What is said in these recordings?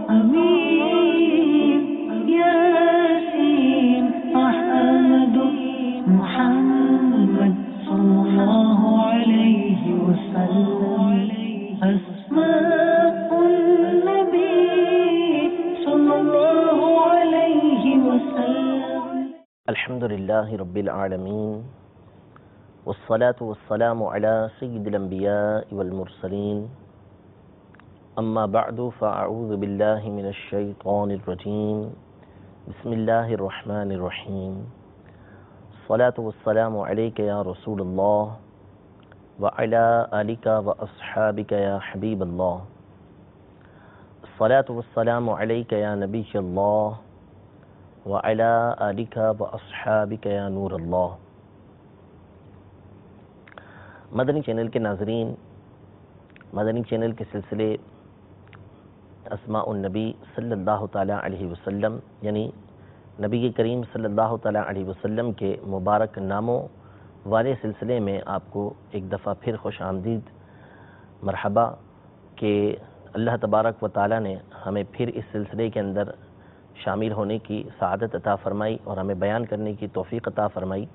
أمين ياسين أحمد محمد صلى الله عليه وسلم أسماء النبي صلى الله عليه وسلم. الحمد لله رب العالمين والصلاة والسلام على سيد الأنبياء والمرسلين أما بعد فأعوذ بالله من الشيطان الرجيم بسم الله الرحمن الرحيم الصلاة والسلام عليك يا رسول الله وعلى آلك وأصحابك يا حبيب الله الصلاة والسلام عليك يا نبي الله وعلى آلك وأصحابك يا نور الله. مدنی چینل کے ناظرین، مدنی چینل کے سلسلے اسماء النبی صلی اللہ تعالیٰ علیہ وسلم یعنی نبی کریم صلی اللہ تعالیٰ علیہ وسلم کے مبارک ناموں والے سلسلے میں آپ کو ایک دفعہ پھر خوش آمدید مرحبا کہ اللہ تبارک و تعالیٰ نے ہمیں پھر اس سلسلے کے اندر شامل ہونے کی سعادت عطا فرمائی اور ہمیں بیان کرنے کی توفیق عطا فرمائی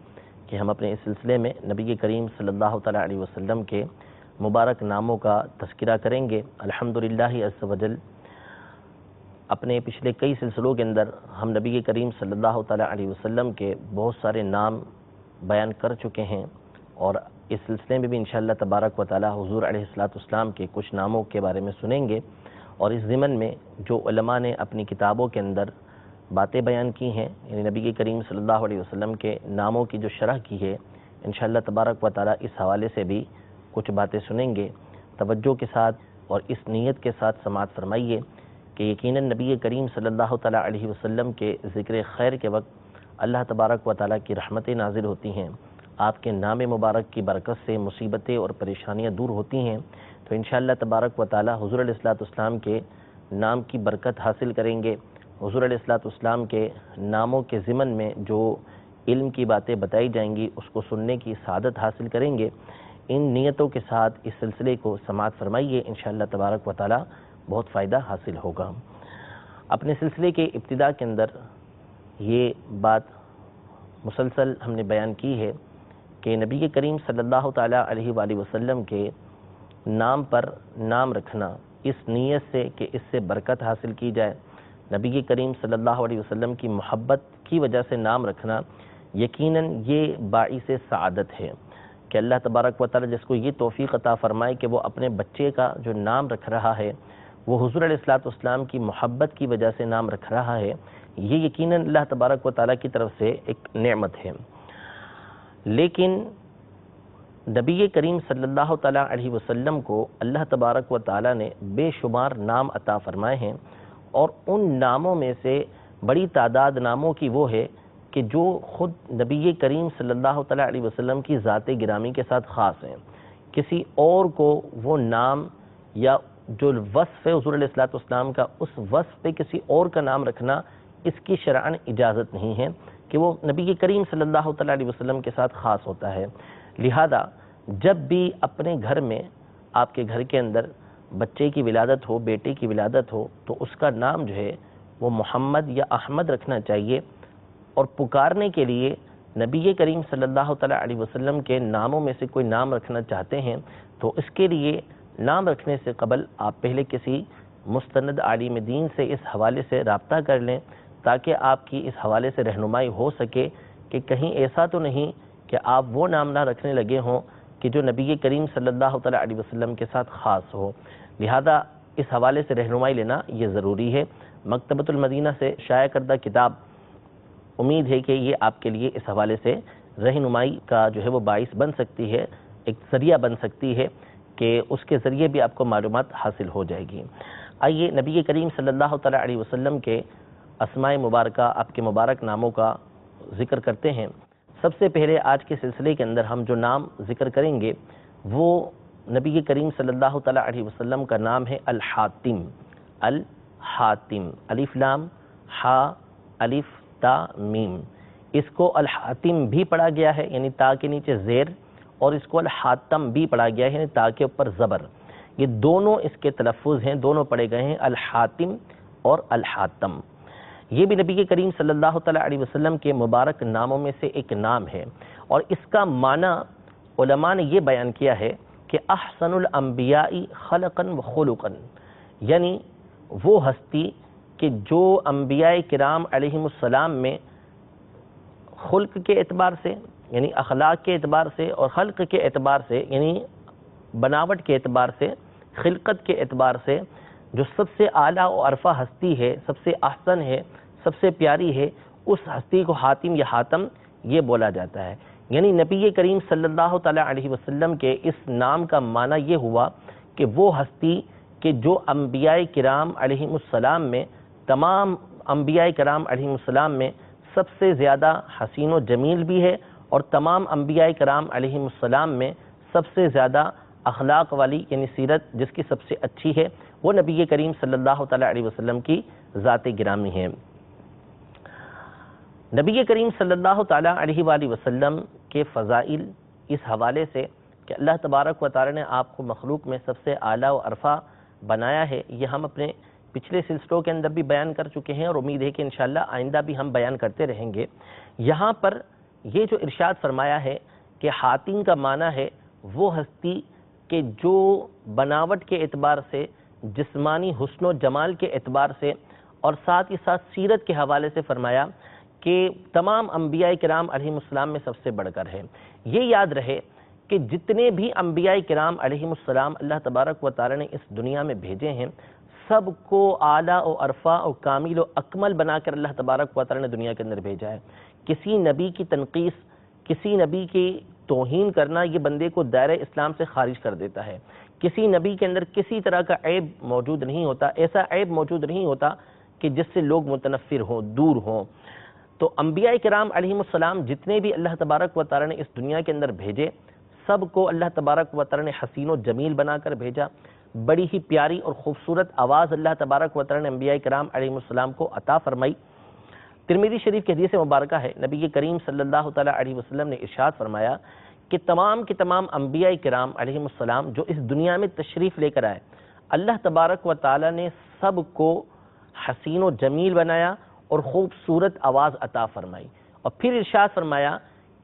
کہ ہم اپنے اس سلسلے میں نبی کریم صلی اللہ تعالیٰ علیہ وسلم کے مبارک ناموں کا تذکرہ کریں گے. الحمدللہ عز و جل اپنے پچھلے کئی سلسلوں کے اندر ہم نبی کریم صلی اللہ تعالیٰ علیہ وسلم کے بہت سارے نام بیان کر چکے ہیں اور اس سلسلے میں بھی انشاءاللہ تبارک و تعالیٰ حضور علیہ السلام کے کچھ ناموں کے بارے میں سنیں گے. اور اس ضمن میں جو علماء نے اپنی کتابوں کے اندر باتیں بیان کی ہیں یعنی نبی کریم صلی اللہ علیہ وسلم کے ناموں کی جو شرح کی ہے انشاءاللہ تبارک و تعالیٰ اس حوالے سے بھی کچھ باتیں سنیں گے. توجہ کے ساتھ اور اس نیت کے ساتھ سماعت فرمائیے کہ یقیناً نبی کریم صلی اللہ تعالیٰ علیہ وسلم کے ذکر خیر کے وقت اللہ تبارک و تعالیٰ کی رحمتیں نازل ہوتی ہیں. آپ کے نام مبارک کی برکت سے مصیبتیں اور پریشانیاں دور ہوتی ہیں. تو انشاءاللہ تبارک و تعالیٰ حضور علیہ السلام کے نام کی برکت حاصل کریں گے. حضور علیہ السلام کے ناموں کے ضمن میں جو علم کی باتیں بتائی جائیں گی اس کو سننے کی سعادت حاصل کریں گے. ان نیتوں کے ساتھ اس سلسلے کو سماعت فرمائیے، انشاءاللہ تبارک و تعالیٰ بہت فائدہ حاصل ہوگا. اپنے سلسلے کے ابتدا کے اندر یہ بات مسلسل ہم نے بیان کی ہے کہ نبی کریم صلی اللہ تعالیٰ علیہ وآلہ وسلم کے نام پر نام رکھنا اس نیت سے کہ اس سے برکت حاصل کی جائے، نبی کریم صلی اللہ علیہ وسلم کی محبت کی وجہ سے نام رکھنا یقیناً یہ باعث سعادت ہے کہ اللہ تبارک و تعالیٰ جس کو یہ توفیق عطا فرمائے کہ وہ اپنے بچے کا جو نام رکھ رہا ہے وہ حضور علیہ السلام کی محبت کی وجہ سے نام رکھ رہا ہے، یہ یقیناً اللہ تبارک و تعالیٰ کی طرف سے ایک نعمت ہے. لیکن نبی کریم صلی اللہ تعالیٰ علیہ وسلم کو اللہ تبارک و تعالیٰ نے بے شمار نام عطا فرمائے ہیں اور ان ناموں میں سے بڑی تعداد ناموں کی وہ ہے کہ جو خود نبی کریم صلی اللہ تعالیٰ علیہ وسلم کی ذات گرامی کے ساتھ خاص ہیں. کسی اور کو وہ نام یا جو وصف ہے حضور علیہ السلام کا اس وصف پہ کسی اور کا نام رکھنا اس کی شرعاً اجازت نہیں ہے کہ وہ نبی کریم صلی اللہ تعالیٰ علیہ وسلم کے ساتھ خاص ہوتا ہے. لہذا جب بھی اپنے گھر میں آپ کے گھر کے اندر بچے کی ولادت ہو، بیٹے کی ولادت ہو تو اس کا نام جو ہے وہ محمد یا احمد رکھنا چاہیے. اور پکارنے کے لیے نبی کریم صلی اللہ تعالیٰ علیہ وسلم کے ناموں میں سے کوئی نام رکھنا چاہتے ہیں تو اس کے لیے نام رکھنے سے قبل آپ پہلے کسی مستند عالم دین سے اس حوالے سے رابطہ کر لیں تاکہ آپ کی اس حوالے سے رہنمائی ہو سکے کہ کہیں ایسا تو نہیں کہ آپ وہ نام نہ رکھنے لگے ہوں کہ جو نبی کریم صلی اللہ تعالیٰ علیہ وسلم کے ساتھ خاص ہو. لہذا اس حوالے سے رہنمائی لینا یہ ضروری ہے. مکتبۃ المدینہ سے شائع کردہ کتاب امید ہے کہ یہ آپ کے لیے اس حوالے سے رہنمائی کا جو ہے وہ باعث بن سکتی ہے، ایک ذریعہ بن سکتی ہے کہ اس کے ذریعے بھی آپ کو معلومات حاصل ہو جائے گی. آئیے نبی کریم صلی اللہ تعالیٰ علیہ وسلم کے اسماء مبارکہ آپ کے مبارک ناموں کا ذکر کرتے ہیں. سب سے پہلے آج کے سلسلے کے اندر ہم جو نام ذکر کریں گے وہ نبی کریم صلی اللہ تعالیٰ علیہ وسلم کا نام ہے الحاتم. الحاتم، الف لام ہا الف تا میم. اس کو الحاتم بھی پڑھا گیا ہے یعنی تا کے نیچے زیر، اور اس کو الحاتم بھی پڑھا گیا ہے یعنی تا کے اوپر زبر. یہ دونوں اس کے تلفظ ہیں، دونوں پڑھے گئے ہیں الحاتم اور الحاتم، یہ بھی نبی کریم صلی اللہ تعالیٰ علیہ وسلم کے مبارک ناموں میں سے ایک نام ہے، اور اس کا معنی علماء نے یہ بیان کیا ہے کہ احسن الانبیاء خلقا و خلقا، یعنی وہ ہستی کہ جو انبیاء کرام علیہم السلام میں خلق کے اعتبار سے یعنی اخلاق کے اعتبار سے اور خلق کے اعتبار سے یعنی بناوٹ کے اعتبار سے، خلقت کے اعتبار سے جو سب سے اعلیٰ و عرفہ ہستی ہے، سب سے احسن ہے، سب سے پیاری ہے، اس ہستی کو حاتم یا حاتم یہ بولا جاتا ہے۔ یعنی نبی کریم صلی اللہ تعالیٰ علیہ وسلم کے اس نام کا معنی یہ ہوا کہ وہ ہستی کہ جو انبیاء کرام علیہم السلام میں، تمام انبیاء کرام علیہم السلام میں سب سے زیادہ حسین و جمیل بھی ہے، اور تمام انبیاء کرام علیہم السلام میں سب سے زیادہ اخلاق والی یعنی سیرت جس کی سب سے اچھی ہے، وہ نبی کریم صلی اللہ تعالیٰ علیہ وسلم کی ذات گرامی ہے۔ نبی کریم صلی اللہ تعالیٰ علیہ وآلہ وسلم کے فضائل اس حوالے سے کہ اللہ تبارک و تعالیٰ نے آپ کو مخلوق میں سب سے اعلیٰ و عرفہ بنایا ہے، یہ ہم اپنے پچھلے سلسلوں کے اندر بھی بیان کر چکے ہیں، اور امید ہے کہ انشاءاللہ آئندہ بھی ہم بیان کرتے رہیں گے۔ یہاں پر یہ جو ارشاد فرمایا ہے کہ حاتم کا معنی ہے وہ ہستی کہ جو بناوٹ کے اعتبار سے، جسمانی حسن و جمال کے اعتبار سے، اور ساتھ ہی ساتھ سیرت کے حوالے سے فرمایا کہ تمام انبیاء کرام علیہم السلام میں سب سے بڑھ کر ہے۔ یہ یاد رہے کہ جتنے بھی انبیاء کرام علیہم السلام اللہ تبارک و تعالی نے اس دنیا میں بھیجے ہیں، سب کو اعلیٰ و عرفہ و کامل و اکمل بنا کر اللہ تبارک و تعالی نے دنیا کے اندر بھیجا ہے۔ کسی نبی کی تنقیص، کسی نبی کی توہین کرنا یہ بندے کو دائرہ اسلام سے خارج کر دیتا ہے۔ کسی نبی کے اندر کسی طرح کا عیب موجود نہیں ہوتا، ایسا عیب موجود نہیں ہوتا کہ جس سے لوگ متنفر ہوں، دور ہوں۔ تو انبیاء کرام علیہم السلام جتنے بھی اللہ تبارک و تعالی نے اس دنیا کے اندر بھیجے، سب کو اللہ تبارک و تعالی نے حسین و جمیل بنا کر بھیجا۔ بڑی ہی پیاری اور خوبصورت آواز اللہ تبارک و تعالی نے انبیاء کرام علیہم السلام کو عطا فرمائی۔ ترمذی شریف کی حدیث مبارکہ ہے، نبی کریم صلی اللہ تعالی علیہ وسلم نے ارشاد فرمایا کہ تمام کے تمام انبیاء کرام علیہم السلام جو اس دنیا میں تشریف لے کر آئے، اللہ تبارک و تعالی نے سب کو حسین و جمیل بنایا اور خوبصورت آواز عطا فرمائی، اور پھر ارشاد فرمایا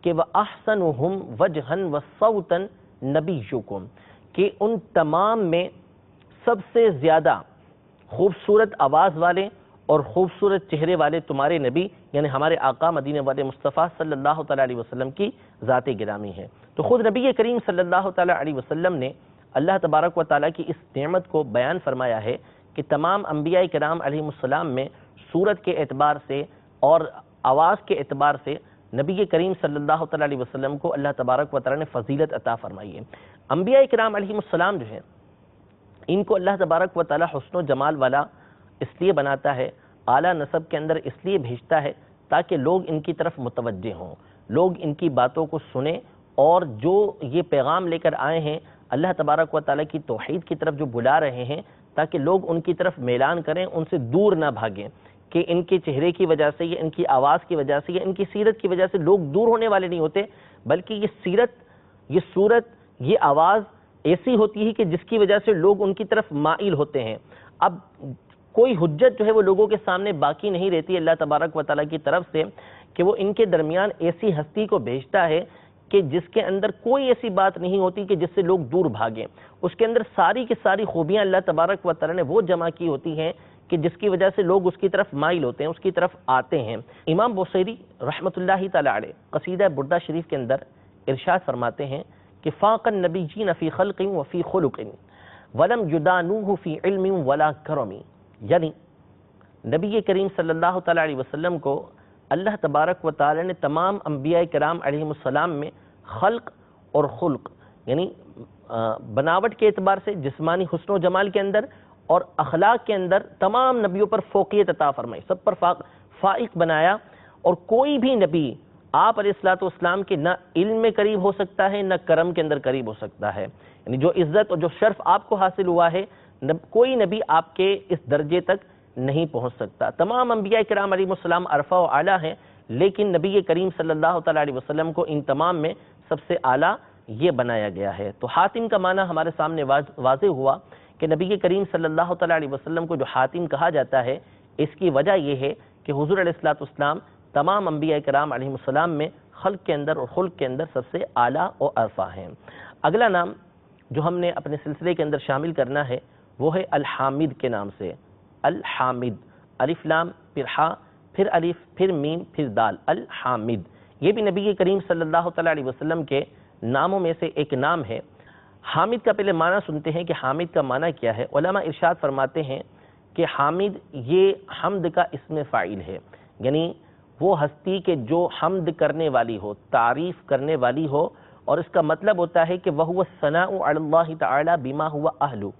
کہ وَأَحْسَنُهُمْ وَجْهًا وَصَوْتًا نَبِيُّكُمْ، کہ ان تمام میں سب سے زیادہ خوبصورت آواز والے اور خوبصورت چہرے والے تمہارے نبی یعنی ہمارے آقا مدینہ والے مصطفیٰ صلی اللہ تعالیٰ علیہ وسلم کی ذات گرامی ہے۔ تو خود نبی کریم صلی اللہ تعالیٰ علیہ وسلم نے اللہ تبارک و تعالیٰ کی اس نعمت کو بیان فرمایا ہے کہ تمام انبیاء کرام علیہ السلام میں صورت کے اعتبار سے اور آواز کے اعتبار سے نبی کریم صلی اللہ تعالیٰ علیہ وسلم کو اللہ تبارک و تعالیٰ نے فضیلت عطا فرمائی ہے۔ انبیاء کرام علیہ السلام جو ہیں، ان کو اللہ تبارک و تعالیٰ حسن و جمال والا اس لیے بناتا ہے، اعلیٰ نسب کے اندر اس لیے بھیجتا ہے تاکہ لوگ ان کی طرف متوجہ ہوں، لوگ ان کی باتوں کو سنیں، اور جو یہ پیغام لے کر آئے ہیں اللہ تبارک و تعالیٰ کی توحید کی طرف جو بلا رہے ہیں، تاکہ لوگ ان کی طرف میلان کریں، ان سے دور نہ بھاگیں کہ ان کے چہرے کی وجہ سے یا ان کی آواز کی وجہ سے یا ان کی سیرت کی وجہ سے لوگ دور ہونے والے نہیں ہوتے، بلکہ یہ سیرت، یہ صورت، یہ آواز ایسی ہوتی ہے کہ جس کی وجہ سے لوگ ان کی طرف مائل ہوتے ہیں۔ اب کوئی حجت جو ہے وہ لوگوں کے سامنے باقی نہیں رہتی اللہ تبارک و تعالیٰ کی طرف سے کہ وہ ان کے درمیان ایسی ہستی کو بھیجتا ہے کہ جس کے اندر کوئی ایسی بات نہیں ہوتی کہ جس سے لوگ دور بھاگیں، اس کے اندر ساری کی ساری خوبیاں اللہ تبارک و تعالیٰ نے وہ جمع کی ہوتی ہیں کہ جس کی وجہ سے لوگ اس کی طرف مائل ہوتے ہیں، اس کی طرف آتے ہیں۔ امام بوصیری رحمۃ اللہ تعالیٰ علیہ قصیدہ بردہ شریف کے اندر ارشاد فرماتے ہیں کہ فاق النبیین فی خلق وفی خلق ولم یدانوہ فی علم ولا کرم، یعنی نبی کریم صلی اللہ تعالیٰ علیہ وسلم کو اللہ تبارک و تعالی نے تمام انبیاء کرام علیہ السلام میں خلق اور خلق یعنی بناوٹ کے اعتبار سے، جسمانی حسن و جمال کے اندر اور اخلاق کے اندر تمام نبیوں پر فوقیت عطا فرمائی، سب پر فائق بنایا، اور کوئی بھی نبی آپ علیہ الصلوۃ والسلام کے نہ علم میں قریب ہو سکتا ہے نہ کرم کے اندر قریب ہو سکتا ہے، یعنی جو عزت اور جو شرف آپ کو حاصل ہوا ہے کوئی نبی آپ کے اس درجے تک نہیں پہنچ سکتا۔ تمام انبیاء کرام علیہ السلام عرفہ و اعلیٰ ہیں، لیکن نبی کریم صلی اللہ تعالیٰ علیہ وسلم کو ان تمام میں سب سے اعلیٰ یہ بنایا گیا ہے۔ تو حاتم کا معنی ہمارے سامنے واضح ہوا کہ نبی کریم صلی اللہ تعالیٰ علیہ وسلم کو جو حاتم کہا جاتا ہے، اس کی وجہ یہ ہے کہ حضور علیہ السلام تمام انبیاء کرام علیہ السلام میں خلق کے اندر اور خلق کے اندر سب سے اعلیٰ اور ارفع ہیں۔ اگلا نام جو ہم نے اپنے سلسلے کے اندر شامل کرنا ہے وہ ہے الحامد کے نام سے۔ الحامد، الف لام پھر ہا پھر الف پھر میم پھر دال، الحامد۔ یہ بھی نبی کریم صلی اللہ تعالیٰ علیہ وسلم کے ناموں میں سے ایک نام ہے۔ حامد کا پہلے معنی سنتے ہیں کہ حامد کا معنی کیا ہے۔ علماء ارشاد فرماتے ہیں کہ حامد یہ حمد کا اسم فاعل ہے، یعنی وہ ہستی کہ جو حمد کرنے والی ہو، تعریف کرنے والی ہو، اور اس کا مطلب ہوتا ہے کہ وَهُوَ الثَّنَاءُ عَلَى اللَّهِ تَعَالَى بِمَا هُوَ أَهْلُ،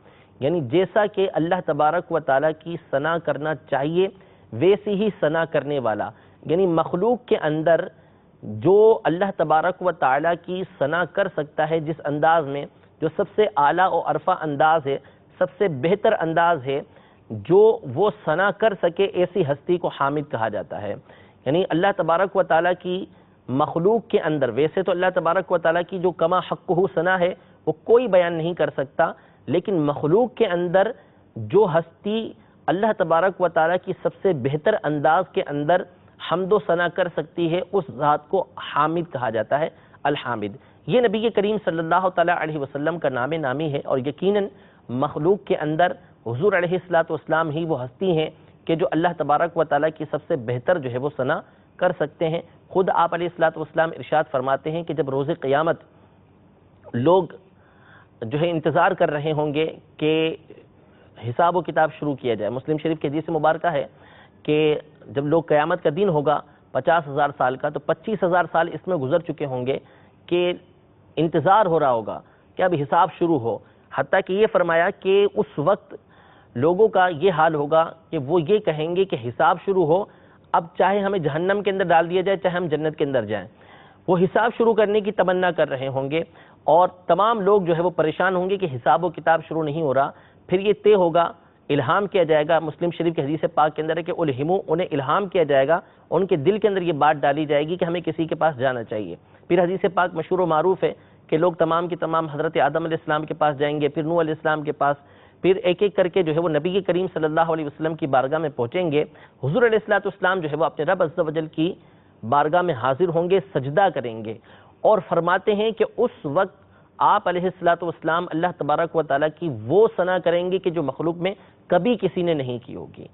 یعنی جیسا کہ اللہ تبارک و تعالیٰ کی ثنا کرنا چاہیے ویسی ہی ثنا کرنے والا، یعنی مخلوق کے اندر جو اللہ تبارک و تعالیٰ کی ثنا کر سکتا ہے جس انداز میں، جو سب سے اعلیٰ و عرفہ انداز ہے، سب سے بہتر انداز ہے، جو وہ ثنا کر سکے، ایسی ہستی کو حامد کہا جاتا ہے۔ یعنی اللہ تبارک و تعالیٰ کی مخلوق کے اندر، ویسے تو اللہ تبارک و تعالیٰ کی جو کما حقہ ثنا ہے وہ کوئی بیان نہیں کر سکتا، لیکن مخلوق کے اندر جو ہستی اللہ تبارک و تعالیٰ کی سب سے بہتر انداز کے اندر حمد و ثنا کر سکتی ہے، اس ذات کو حامد کہا جاتا ہے، الحامد۔ یہ نبی کریم صلی اللہ تعالیٰ علیہ وسلم کا نام نامی ہے، اور یقیناً مخلوق کے اندر حضور علیہ السلام ہی وہ ہستی ہیں کہ جو اللہ تبارک و تعالیٰ کی سب سے بہتر جو ہے وہ ثنا کر سکتے ہیں۔ خود آپ علیہ السلام ارشاد فرماتے ہیں کہ جب روز قیامت لوگ جو ہے انتظار کر رہے ہوں گے کہ حساب و کتاب شروع کیا جائے، مسلم شریف کی حدیث مبارکہ ہے کہ جب لوگ قیامت کا دن ہوگا 50,000 سال کا، تو 25,000 سال اس میں گزر چکے ہوں گے کہ انتظار ہو رہا ہوگا کہ اب حساب شروع ہو، حتیٰ کہ یہ فرمایا کہ اس وقت لوگوں کا یہ حال ہوگا کہ وہ یہ کہیں گے کہ حساب شروع ہو، اب چاہے ہمیں جہنم کے اندر ڈال دیا جائے چاہے ہم جنت کے اندر جائیں۔ وہ حساب شروع کرنے کی تمنا کر رہے ہوں گے، اور تمام لوگ جو ہے وہ پریشان ہوں گے کہ حساب و کتاب شروع نہیں ہو رہا۔ پھر یہ طے ہوگا، الہام کیا جائے گا، مسلم شریف کی حدیث پاک کے اندر ہے کہ انہیں الہام کیا جائے گا، ان کے دل کے اندر یہ بات ڈالی جائے گی کہ ہمیں کسی کے پاس جانا چاہیے۔ پھر حدیث پاک مشہور و معروف ہے کہ لوگ تمام کے تمام حضرت آدم علیہ السلام کے پاس جائیں گے، پھر نوح علیہ السلام کے پاس، پھر ایک ایک کر کے جو ہے وہ نبی کریم صلی اللہ علیہ وسلم کی بارگاہ میں پہنچیں گے۔ حضور علیہ السلام جو ہے وہ اپنے رب عز و جل کی بارگاہ میں حاضر ہوں گے، سجدہ کریں گے، اور فرماتے ہیں کہ اس وقت آپ علیہ السلام اللہ تبارک و تعالیٰ کی وہ ثنا کریں گے کہ جو مخلوق میں کبھی کسی نے نہیں کی ہوگی۔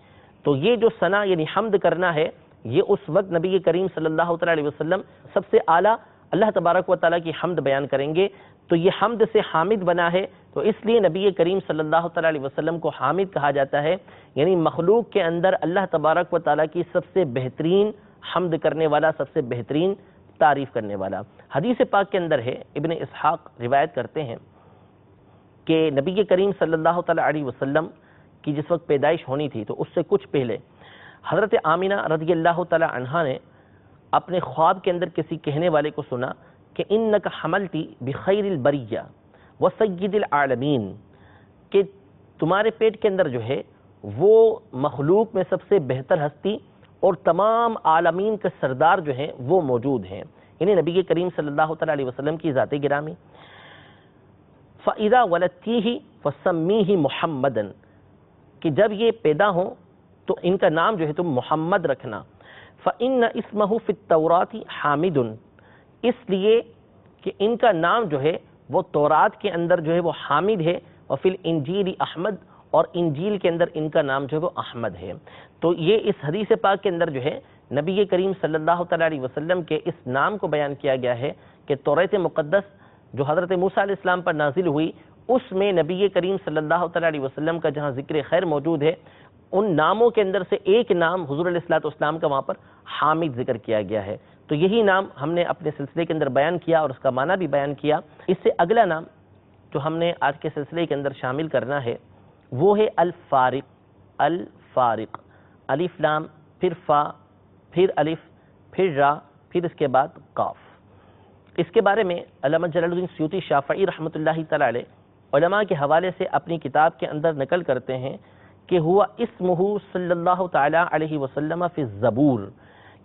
تو یہ جو ثنا یعنی حمد کرنا ہے، یہ اس وقت نبی کریم صلی اللہ علیہ وسلم سب سے اعلیٰ اللہ تبارک و تعالیٰ کی حمد بیان کریں گے۔ تو یہ حمد سے حامد بنا ہے، تو اس لیے نبی کریم صلی اللہ علیہ وسلم کو حامد کہا جاتا ہے، یعنی مخلوق کے اندر اللہ تبارک و تعالیٰ کی سب سے بہترین حمد کرنے والا، سب سے بہترین تعریف کرنے والا۔ حدیث پاک کے اندر ہے، ابن اسحاق روایت کرتے ہیں کہ نبی کریم صلی اللہ علیہ وسلم کی جس وقت پیدائش ہونی تھی تو اس سے کچھ پہلے حضرت آمینہ رضی اللہ تعالی عنہا نے اپنے خواب کے اندر کسی کہنے والے کو سنا کہ انک حملتی بخیر البریہ وسید العالمین، کہ تمہارے پیٹ کے اندر جو ہے وہ مخلوق میں سب سے بہتر ہستی اور تمام عالمین کے سردار جو ہیں وہ موجود ہیں، یعنی نبی کریم صلی اللہ علیہ وسلم کی ذات گرامی۔ فَإِذَا وَلَدْتِيهِ فَسَمِّيهِ مُحَمَّدًا، کہ جب یہ پیدا ہوں تو ان کا نام جو ہے تم محمد رکھنا۔ فَإِنَّ اسْمَهُ فِي التَّوْرَاةِ حَامِدٌ، اس لیے کہ ان کا نام جو ہے وہ تورات کے اندر جو ہے وہ حامد ہے، وفی الانجیل احمد، اور انجیل کے اندر ان کا نام جو ہے وہ احمد ہے۔ تو یہ اس حدیث پاک کے اندر جو ہے نبی کریم صلی اللہ علیہ وسلم کے اس نام کو بیان کیا گیا ہے کہ توریت مقدس جو حضرت موسیٰ علیہ السلام پر نازل ہوئی، اس میں نبی کریم صلی اللہ علیہ وسلم کا جہاں ذکر خیر موجود ہے، ان ناموں کے اندر سے ایک نام حضور علیہ السلام کا وہاں پر حامد ذکر کیا گیا ہے۔ تو یہی نام ہم نے اپنے سلسلے کے اندر بیان کیا اور اس کا معنی بھی بیان کیا۔ اس سے اگلا نام جو ہم نے آج کے سلسلے کے اندر شامل کرنا ہے وہ ہے الفارق۔ الفارق، الف لام پھر فا پھر الف پھر را پھر اس کے بعد قاف۔ اس کے بارے میں علامہ جلال الدین سیوطی شافعی رحمۃ اللہ تعالی علیہ علماء کے حوالے سے اپنی کتاب کے اندر نقل کرتے ہیں کہ ہوا اسمہ صلی اللہ تعالی علیہ وسلم فی الزبور،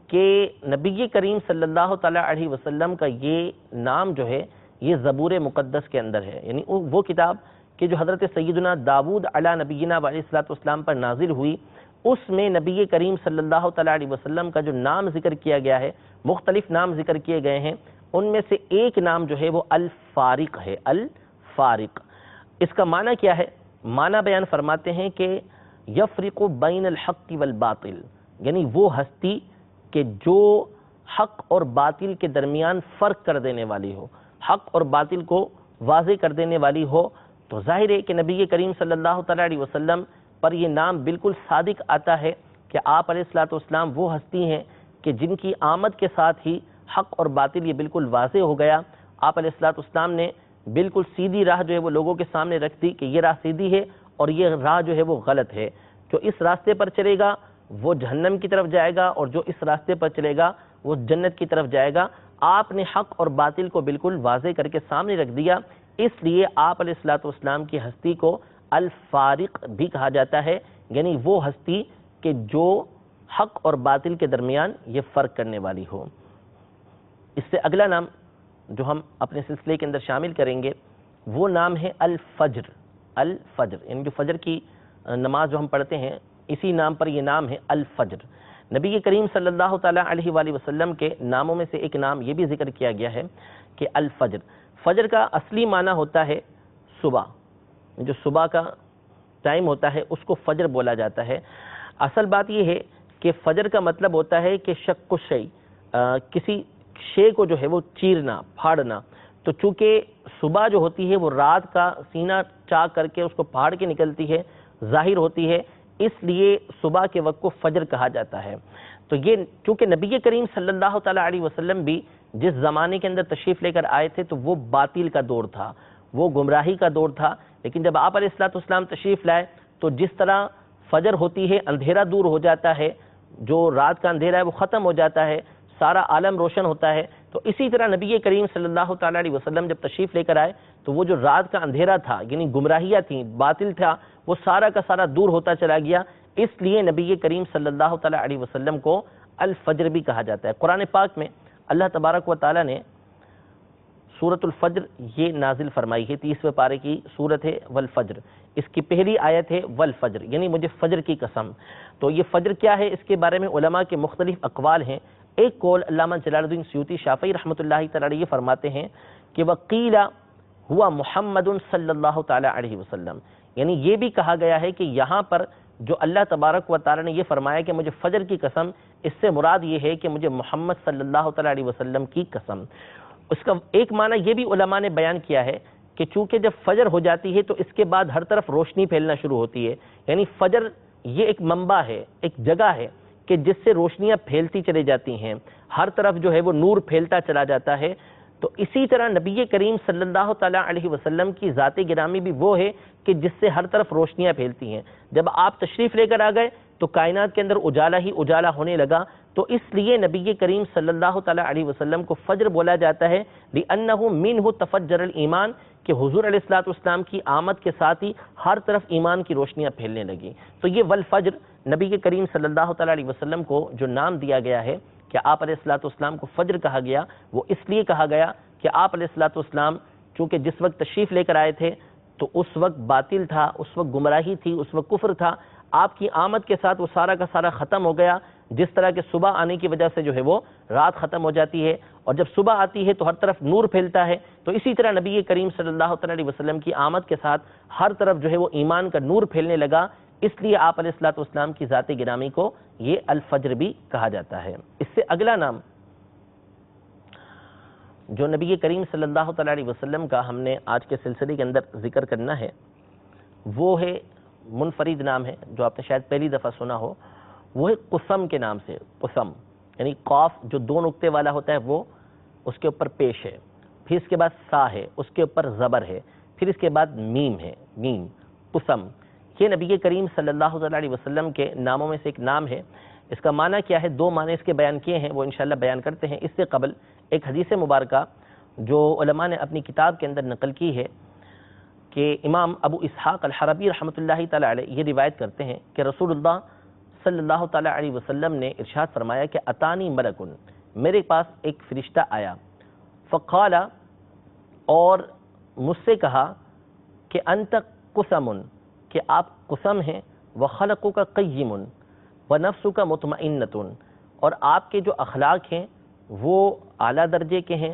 کہ نبی کریم صلی اللہ تعالی علیہ وسلم کا یہ نام جو ہے یہ زبور مقدس کے اندر ہے، یعنی وہ کتاب کہ جو حضرت سیدنا داود علی نبینا علیہ السلام پر نازل ہوئی، اس میں نبی کریم صلی اللہ تعالیٰ علیہ وسلم کا جو نام ذکر کیا گیا ہے، مختلف نام ذکر کیے گئے ہیں، ان میں سے ایک نام جو ہے وہ الفارق ہے، الفارق۔ اس کا معنی کیا ہے؟ معنی بیان فرماتے ہیں کہ یفرق بین الحق والباطل، یعنی وہ ہستی کہ جو حق اور باطل کے درمیان فرق کر دینے والی ہو، حق اور باطل کو واضح کر دینے والی ہو۔ تو ظاہر ہے کہ نبی کریم صلی اللہ تعالیٰ علیہ وسلم پر یہ نام بالکل صادق آتا ہے کہ آپ علیہ السلام وہ ہستی ہیں کہ جن کی آمد کے ساتھ ہی حق اور باطل یہ بالکل واضح ہو گیا۔ آپ علیہ السلام نے بالکل سیدھی راہ جو ہے وہ لوگوں کے سامنے رکھ دی کہ یہ راہ سیدھی ہے اور یہ راہ جو ہے وہ غلط ہے، جو اس راستے پر چلے گا وہ جہنم کی طرف جائے گا اور جو اس راستے پر چلے گا وہ جنت کی طرف جائے گا۔ آپ نے حق اور باطل کو بالکل واضح کر کے سامنے رکھ دیا، اس لیے آپ علیہ السلام کی ہستی کو الفارق بھی کہا جاتا ہے، یعنی وہ ہستی کہ جو حق اور باطل کے درمیان یہ فرق کرنے والی ہو۔ اس سے اگلا نام جو ہم اپنے سلسلے کے اندر شامل کریں گے وہ نام ہے الفجر۔ الفجر یعنی جو فجر کی نماز جو ہم پڑھتے ہیں، اسی نام پر یہ نام ہے الفجر۔ نبی کریم صلی اللہ تعالیٰ علیہ وآلہ وسلم کے ناموں میں سے ایک نام یہ بھی ذکر کیا گیا ہے کہ الفجر۔ فجر کا اصلی معنی ہوتا ہے صبح، جو صبح کا ٹائم ہوتا ہے اس کو فجر بولا جاتا ہے۔ اصل بات یہ ہے کہ فجر کا مطلب ہوتا ہے کہ شق الشیء، کسی شے کو جو ہے وہ چیرنا، پھاڑنا۔ تو چونکہ صبح جو ہوتی ہے وہ رات کا سینہ چاک کر کے اس کو پھاڑ کے نکلتی ہے، ظاہر ہوتی ہے، اس لیے صبح کے وقت کو فجر کہا جاتا ہے۔ تو یہ چونکہ نبی کریم صلی اللہ تعالیٰ علیہ وسلم بھی جس زمانے کے اندر تشریف لے کر آئے تھے تو وہ باطل کا دور تھا، وہ گمراہی کا دور تھا، لیکن جب آپ علیہ السلام تشریف لائے تو جس طرح فجر ہوتی ہے، اندھیرا دور ہو جاتا ہے، جو رات کا اندھیرا ہے وہ ختم ہو جاتا ہے، سارا عالم روشن ہوتا ہے، تو اسی طرح نبی کریم صلی اللہ تعالیٰ علیہ وسلم جب تشریف لے کر آئے تو وہ جو رات کا اندھیرا تھا، یعنی گمراہیاں تھیں، باطل تھا، وہ سارا کا سارا دور ہوتا چلا گیا۔ اس لیے نبی کریم صلی اللہ تعالیٰ علیہ وسلم کو الفجر بھی کہا جاتا ہے۔ قرآن پاک میں اللہ تبارک و تعالیٰ نے سورۃ الفجر یہ نازل فرمائی ہے، 30ویں پارے کی سورت ہے والفجر، اس کی پہلی آیت ہے والفجر، یعنی مجھے فجر کی قسم۔ تو یہ فجر کیا ہے، اس کے بارے میں علماء کے مختلف اقوال ہیں۔ ایک قول علامہ جلال الدین سیوطی شافعی رحمۃ اللہ تعالی یہ فرماتے ہیں کہ وقیل ہوا محمد صلی اللہ تعالیٰ علیہ وسلم، یعنی یہ بھی کہا گیا ہے کہ یہاں پر جو اللہ تبارک و تعالیٰ نے یہ فرمایا کہ مجھے فجر کی قسم، اس سے مراد یہ ہے کہ مجھے محمد صلی اللہ تعالیٰ علیہ وسلم کی قسم۔ اس کا ایک معنی یہ بھی علماء نے بیان کیا ہے کہ چونکہ جب فجر ہو جاتی ہے تو اس کے بعد ہر طرف روشنی پھیلنا شروع ہوتی ہے، یعنی فجر یہ ایک منبع ہے، ایک جگہ ہے کہ جس سے روشنیاں پھیلتی چلی جاتی ہیں، ہر طرف جو ہے وہ نور پھیلتا چلا جاتا ہے۔ تو اسی طرح نبی کریم صلی اللہ تعالیٰ علیہ وسلم کی ذات گرامی بھی وہ ہے کہ جس سے ہر طرف روشنیاں پھیلتی ہیں۔ جب آپ تشریف لے کر آ گئے تو کائنات کے اندر اجالا ہی اجالا ہونے لگا، تو اس لیے نبی کریم صلی اللہ تعالیٰ علیہ وسلم کو فجر بولا جاتا ہے، لِأَنَّهُ مِنْهُ تَفَجَّرَ الْإِيمَانِ، کہ حضور علیہ السلام کی آمد کے ساتھ ہی ہر طرف ایمان کی روشنیاں پھیلنے لگی۔ تو یہ والفجر نبی کریم صلی اللہ تعالیٰ علیہ وسلم کو جو نام دیا گیا ہے کہ آپ علیہ السلام کو فجر کہا گیا، وہ اس لیے کہا گیا کہ آپ علیہ السلام چونکہ جس وقت تشریف لے کر آئے تھے تو اس وقت باطل تھا، اس وقت گمراہی تھی، اس وقت کفر تھا، آپ کی آمد کے ساتھ وہ سارا کا سارا ختم ہو گیا۔ جس طرح کہ صبح آنے کی وجہ سے جو ہے وہ رات ختم ہو جاتی ہے، اور جب صبح آتی ہے تو ہر طرف نور پھیلتا ہے، تو اسی طرح نبی کریم صلی اللہ تعالیٰ علیہ وسلم کی آمد کے ساتھ ہر طرف جو ہے وہ ایمان کا نور پھیلنے لگا، اس لیے آپ علیہ السلام کی ذات گرامی کو یہ الفجر بھی کہا جاتا ہے۔ اس سے اگلا نام جو نبی کریم صلی اللہ تعالیٰ علیہ وسلم کا ہم نے آج کے سلسلے کے اندر ذکر کرنا ہے، وہ ہے منفرد نام ہے، جو آپ نے شاید پہلی دفعہ سنا ہو، وہ ہے قسم کے نام سے۔ قسم یعنی قاف جو دو نقطے والا ہوتا ہے وہ اس کے اوپر پیش ہے، پھر اس کے بعد سا ہے، اس کے اوپر زبر ہے، پھر اس کے بعد میم ہے، میم، قسم۔ یہ نبی کریم صلی اللہ علیہ وسلم کے ناموں میں سے ایک نام ہے۔ اس کا معنی کیا ہے، دو معنی اس کے بیان کیے ہیں، وہ انشاءاللہ بیان کرتے ہیں۔ اس سے قبل ایک حدیث مبارکہ جو علماء نے اپنی کتاب کے اندر نقل کی ہے کہ امام ابو اسحاق الحربی رحمۃ اللہ تعالی علیہ یہ روایت کرتے ہیں کہ رسول اللہ صلی اللہ تعالیٰ علیہ وسلم نے ارشاد فرمایا کہ اتانی ملکن، میرے پاس ایک فرشتہ آیا، فقال، اور مجھ سے کہا کہ انت قسم کہ آپ قسم ہیں، وخلقک قیم ونفسک مطمئنۃ اور آپ کے جو اخلاق ہیں وہ اعلیٰ درجے کے ہیں،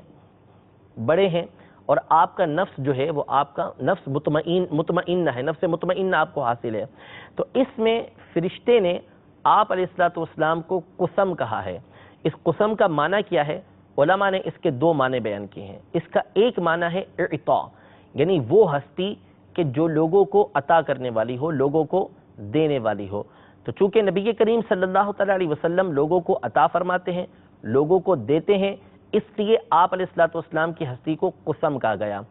بڑے ہیں، اور آپ کا نفس جو ہے وہ آپ کا نفس مطمئنہ ہے، نفس مطمئنہ آپ کو حاصل ہے۔ تو اس میں فرشتے نے آپ علیہ الصلوۃ والسلام کو قسم کہا ہے۔ اس قسم کا معنی کیا ہے؟ علماء نے اس کے دو معنی بیان کیے ہیں۔ اس کا ایک معنی ہے اعطاء، یعنی وہ ہستی کہ جو لوگوں کو عطا کرنے والی ہو، لوگوں کو دینے والی ہو۔ تو چونکہ نبی کریم صلی اللہ تعالیٰ علیہ وسلم لوگوں کو عطا فرماتے ہیں، لوگوں کو دیتے ہیں، اس لیے آپ علیہ الصلوۃ والسلام کی ہستی کو قسم کہا گیا،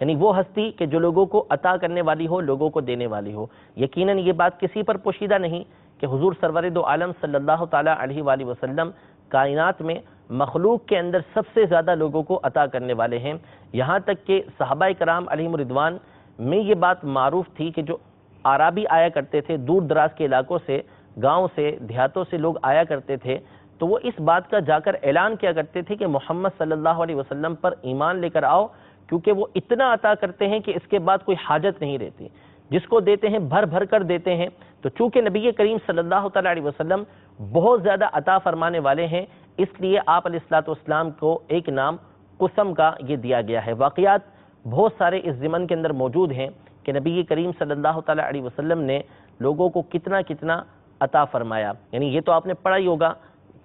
یعنی وہ ہستی کہ جو لوگوں کو عطا کرنے والی ہو، لوگوں کو دینے والی ہو۔ یقیناً یہ بات کسی پر پوشیدہ نہیں کہ حضور سرور دو عالم صلی اللہ تعالیٰ علیہ وآلہ وسلم کائنات میں مخلوق کے اندر سب سے زیادہ لوگوں کو عطا کرنے والے ہیں۔ یہاں تک کہ صحابہ کرام علیہم رضوان میں یہ بات معروف تھی کہ جو عرابی آیا کرتے تھے، دور دراز کے علاقوں سے، گاؤں سے، دیہاتوں سے لوگ آیا کرتے تھے، تو وہ اس بات کا جا کر اعلان کیا کرتے تھے کہ محمد صلی اللہ علیہ وسلم پر ایمان لے کر آؤ، کیونکہ وہ اتنا عطا کرتے ہیں کہ اس کے بعد کوئی حاجت نہیں رہتی، جس کو دیتے ہیں بھر بھر کر دیتے ہیں۔ تو چونکہ نبی کریم صلی اللہ تعالیٰ علیہ وسلم بہت زیادہ عطا فرمانے والے ہیں، اس لیے آپ علیہ الصلوۃ والسلام کو ایک نام قسم کا یہ دیا گیا ہے۔ واقعات بہت سارے اس ضمن کے اندر موجود ہیں کہ نبی کریم صلی اللہ تعالیٰ علیہ وسلم نے لوگوں کو کتنا کتنا عطا فرمایا۔ یعنی یہ تو آپ نے پڑھا ہی ہوگا،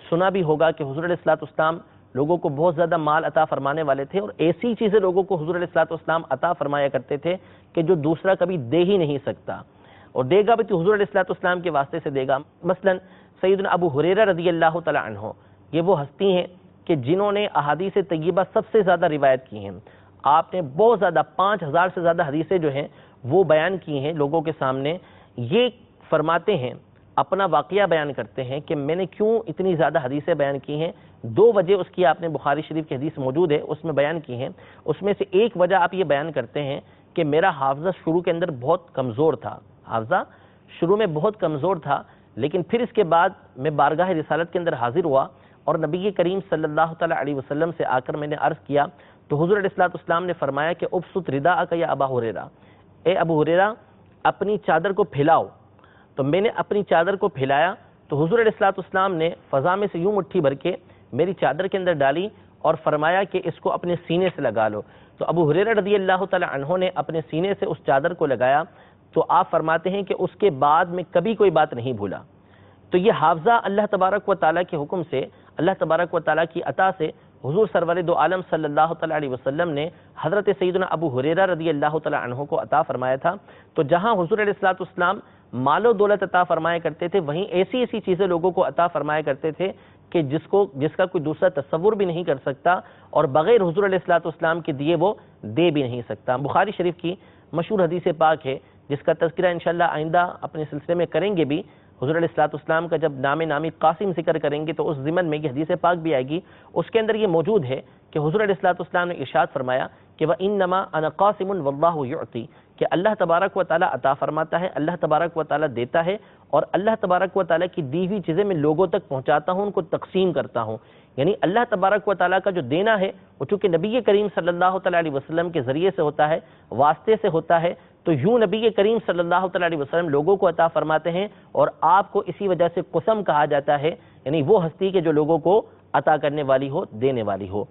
سنا بھی ہوگا کہ حضور علیہ الصلوۃ والسلام لوگوں کو بہت زیادہ مال عطا فرمانے والے تھے، اور ایسی چیزیں لوگوں کو حضور علیہ الصلوۃ والسلام عطا فرمایا کرتے تھے کہ جو دوسرا کبھی دے ہی نہیں سکتا، اور دے گا بھی تو حضور علیہ الصلوۃ والسلام کے واسطے سے دے گا۔ مثلا سیدنا ابو ہریرہ رضی اللہ تعالی عنہ، یہ وہ ہستی ہیں کہ جنہوں نے احادیث طیبہ سب سے زیادہ روایت کی ہیں۔ آپ نے بہت زیادہ 5000 سے زیادہ حدیثیں جو ہیں وہ بیان کی ہیں لوگوں کے سامنے۔ یہ فرماتے ہیں، اپنا واقعہ بیان کرتے ہیں کہ میں نے کیوں اتنی زیادہ حدیثیں بیان کی ہیں۔ دو وجہ اس کی آپ نے بخاری شریف کی حدیث موجود ہے اس میں بیان کی ہیں۔ اس میں سے ایک وجہ آپ یہ بیان کرتے ہیں کہ میرا حافظہ شروع کے اندر بہت کمزور تھا، حافظہ شروع میں بہت کمزور تھا، لیکن پھر اس کے بعد میں بارگاہ رسالت کے اندر حاضر ہوا اور نبی کریم صلی اللہ تعالیٰ علیہ وسلم سے آ کر میں نے عرض کیا، تو حضور علیہ الصلوۃ والسلام نے فرمایا کہ ابسط رداءک یا ابا ہریرہ، اے ابو ہریرہ اپنی چادر کو پھیلاؤ۔ تو میں نے اپنی چادر کو پھیلایا تو حضور علیہ الصلوۃ والسلام نے فضا میں سے یوں مٹھی بھر کے میری چادر کے اندر ڈالی اور فرمایا کہ اس کو اپنے سینے سے لگا لو۔ تو ابو ہریرہ رضی اللہ تعالی عنہ نے اپنے سینے سے اس چادر کو لگایا، تو آپ فرماتے ہیں کہ اس کے بعد میں کبھی کوئی بات نہیں بھولا۔ تو یہ حافظہ اللہ تبارک و تعالیٰ کے حکم سے، اللہ تبارک و تعالیٰ کی عطا سے حضور سرور دو عالم صلی اللہ تعالیٰ علیہ وسلم نے حضرت سیدنا ابو ہریرہ رضی اللہ تعالیٰ عنہ کو عطا فرمایا تھا۔ تو جہاں حضور علیہ الصلوۃ والسلام مال و دولت عطا فرمایا کرتے تھے، وہیں ایسی ایسی چیزیں لوگوں کو عطا فرمایا کرتے تھے کہ جس کا کوئی دوسرا تصور بھی نہیں کر سکتا، اور بغیر حضور علیہ الصلوۃ والسلام کے دیے وہ دے بھی نہیں سکتا۔ بخاری شریف کی مشہور حدیث پاک ہے جس کا تذکرہ انشاءاللہ آئندہ اپنے سلسلے میں کریں گے بھی۔ حضور علیہ الصلوۃ والسلام کا جب نام نامی قاسم ذکر کریں گے تو اس ضمن میں یہ حدیث پاک بھی آئے گی۔ اس کے اندر یہ موجود ہے کہ حضور علیہ الصلوۃ والسلام نے ارشاد فرمایا کہ وَإِنَّمَا أَنَا قَاسِمٌ وَاللَّهُ يُعْطِي، کہ اللہ تبارک و تعالیٰ عطا فرماتا ہے، اللہ تبارک و تعالیٰ دیتا ہے، اور اللہ تبارک و تعالیٰ کی دی ہوئی چیزیں میں لوگوں تک پہنچاتا ہوں، ان کو تقسیم کرتا ہوں۔ یعنی اللہ تبارک و تعالیٰ کا جو دینا ہے وہ چونکہ نبی کریم صلی اللہ تعالیٰ علیہ وسلم کے ذریعے سے ہوتا ہے، واسطے سے ہوتا ہے، تو یوں نبی کریم صلی اللہ تعالیٰ علیہ وسلم لوگوں کو عطا فرماتے ہیں، اور آپ کو اسی وجہ سے قسم کہا جاتا ہے، یعنی وہ ہستی کہ جو لوگوں کو عطا کرنے والی ہو، دینے والی ہو۔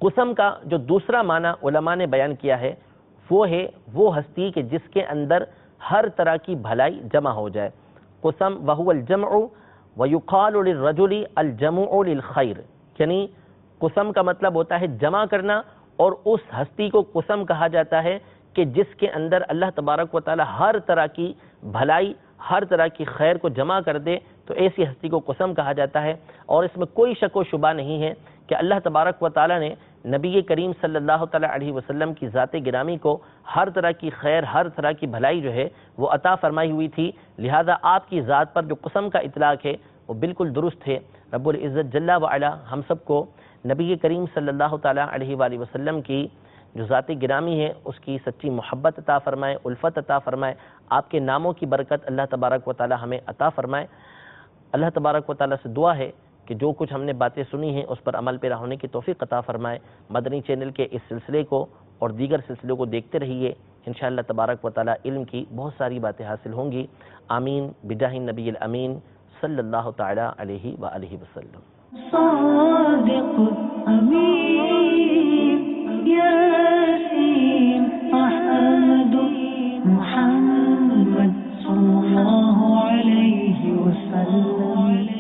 قسم کا جو دوسرا معنی علماء نے بیان کیا ہے وہ ہے وہ ہستی کہ جس کے اندر ہر طرح کی بھلائی جمع ہو جائے۔ قسم وہو الجمع ویقال للرجل الجمع للخیر، یعنی قسم کا مطلب ہوتا ہے جمع کرنا، اور اس ہستی کو قسم کہا جاتا ہے کہ جس کے اندر اللہ تبارک و تعالی ہر طرح کی بھلائی، ہر طرح کی خیر کو جمع کر دے، تو ایسی ہستی کو قسم کہا جاتا ہے۔ اور اس میں کوئی شک و شبہ نہیں ہے کہ اللہ تبارک و تعالی نے نبی کریم صلی اللہ تعالی علیہ وسلم کی ذات گرامی کو ہر طرح کی خیر، ہر طرح کی بھلائی جو ہے وہ عطا فرمائی ہوئی تھی، لہذا آپ کی ذات پر جو قسم کا اطلاق ہے وہ بالکل درست ہے۔ رب العزت جل وعلا ہم سب کو نبی کریم صلی اللہ تعالی علیہ وآلہ وسلم کی جو ذات گرامی ہے اس کی سچی محبت عطا فرمائے، الفت عطا فرمائے، آپ کے ناموں کی برکت اللہ تبارک و تعالی ہمیں عطا فرمائے۔ اللہ تبارک و تعالی سے دعا ہے کہ جو کچھ ہم نے باتیں سنی ہیں اس پر عمل پیرا ہونے کی توفیق عطا فرمائے۔ مدنی چینل کے اس سلسلے کو اور دیگر سلسلوں کو دیکھتے رہیے، انشاءاللہ تبارک و تعالی علم کی بہت ساری باتیں حاصل ہوں گی. آمین بجاہ النبی الامین صلی اللہ تعالی علیہ وآلہ وسلم. صادق أمين ياسين أحمد محمد صلى الله عليه وسلم.